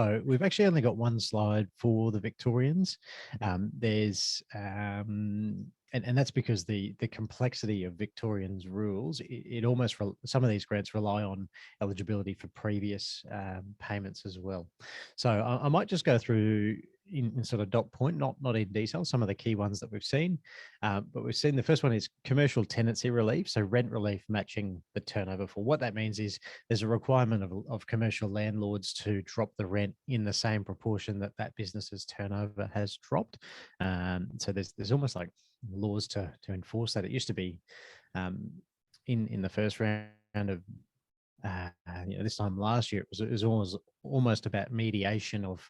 So we've actually only got one slide for the Victorians. And that's because the complexity of Victorians' rules, it almost, some of these grants rely on eligibility for previous payments as well. So I might just go through in sort of dot point, not in detail, some of the key ones that we've seen. But we've seen the first one is commercial tenancy relief. So rent relief matching the turnover for. What that means is there's a requirement of commercial landlords to drop the rent in the same proportion that business's turnover has dropped. So there's almost like laws to enforce that. It used to be in the first round of this time last year, it was almost about mediation of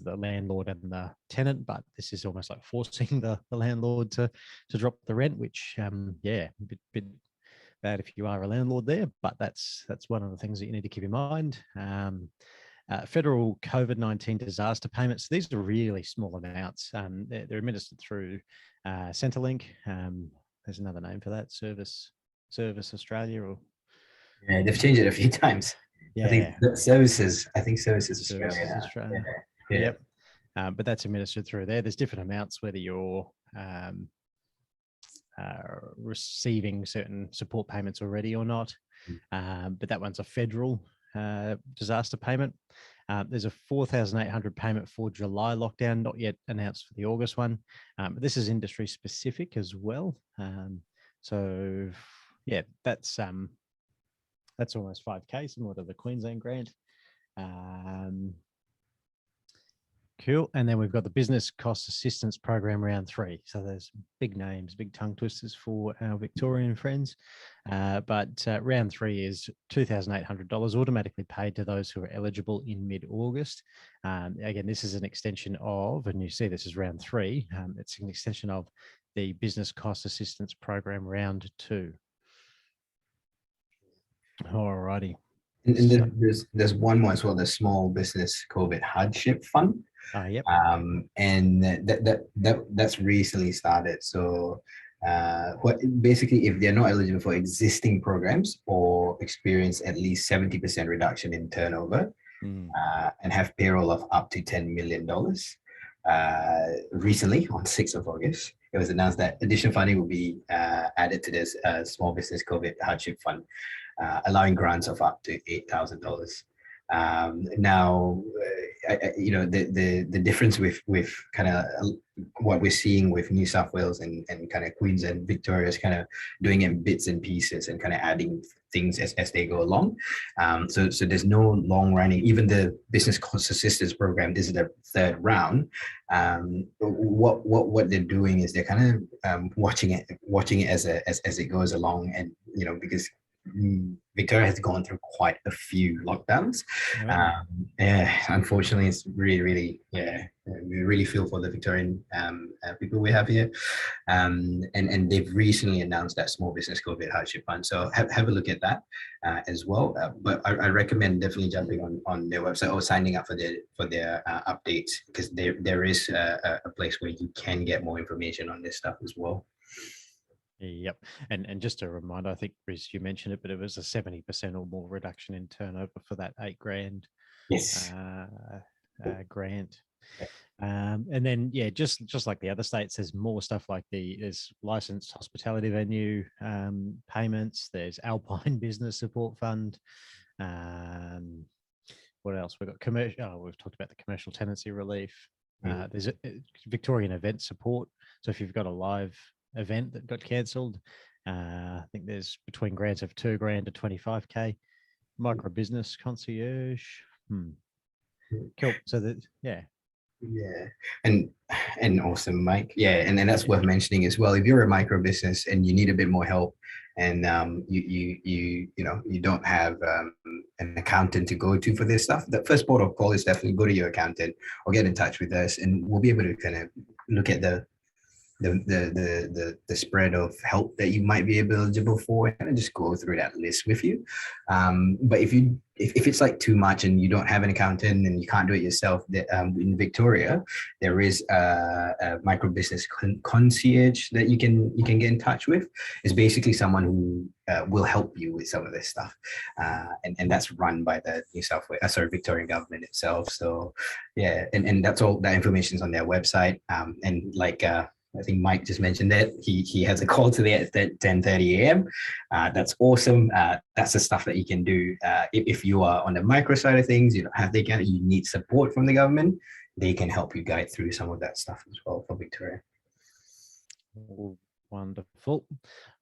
the landlord and the tenant, but this is almost like forcing the landlord to drop the rent, which a bit bad if you are a landlord there, but that's one of the things that you need to keep in mind. Federal COVID-19 disaster payments. These are really small amounts. They're administered through Centrelink. There's another name for that, Service Australia, or yeah, they've changed it a few times. Yeah, I think Services Australia. Australia. Yeah. Yep. But that's administered through there. There's different amounts whether you're receiving certain support payments already or not. But that one's a federal disaster payment. There's a $4,800 payment for July lockdown, not yet announced for the August one. But this is industry specific as well. So yeah, that's almost 5K, similar to the Queensland grant. Cool. And then we've got the Business Cost Assistance Program round 3. So there's big names, big tongue twisters for our Victorian friends. But round 3 is $2,800 automatically paid to those who are eligible in mid-August. Again, this is an extension of, and you see this is round 3, it's an extension of the Business Cost Assistance Program round 2. All righty. And there's one more as well, the Small Business COVID Hardship Fund. Yep. And that's recently started. So basically, if they're not eligible for existing programs or experience at least 70% reduction in turnover and have payroll of up to $10 million, recently on 6th of August, it was announced that additional funding will be added to this Small Business COVID Hardship Fund, allowing grants of up to $8,000. Now, the difference with kind of what we're seeing with New South Wales and kind of Queens and Victoria is kind of doing it in bits and pieces and kind of adding things as they go along. So there's no long running, even the Business Cost Assistance Program, this is the 3rd round. What they're doing is they're kind of watching it as it goes along, and because Victoria has gone through quite a few lockdowns. Unfortunately, it's really we really feel for the Victorian people we have here, and they've recently announced that Small Business COVID Hardship Fund. So have a look at that as well. But I recommend definitely jumping on their website or signing up for their updates, because there is a place where you can get more information on this stuff as well. Yep. And just a reminder, I think, Chris, you mentioned it, but it was a 70% or more reduction in turnover for that $8,000 grant. And then, just like the other states, there's more stuff like there's licensed hospitality venue payments, there's Alpine Business Support Fund. What else? We've got commercial, we've talked about the commercial tenancy relief. There's a Victorian event support. So if you've got a live event that got cancelled, I think there's between grants of $2,000 to $25,000. Micro business concierge. Cool. So and awesome, Mike. And that's worth mentioning as well. If you're a micro business and you need a bit more help, and you don't have an accountant to go to for this stuff, the first port of call is definitely go to your accountant or get in touch with us, and we'll be able to kind of look at the the spread of help that you might be eligible for, and just go through that list with you. But if it's like too much and you don't have an accountant and you can't do it yourself, in Victoria there is a micro business concierge that you can get in touch with. It's basically someone who will help you with some of this stuff, and that's run by the Victorian government itself. So yeah, and that's all that information is on their website. And like I think Mike just mentioned that he has a call today at 10:30 a.m. That's awesome. That's the stuff that you can do if you are on the micro side of things. You don't have you need support from the government. They can help you guide through some of that stuff as well for Victoria. Wonderful.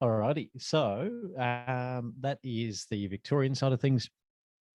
Alrighty. So that is the Victorian side of things.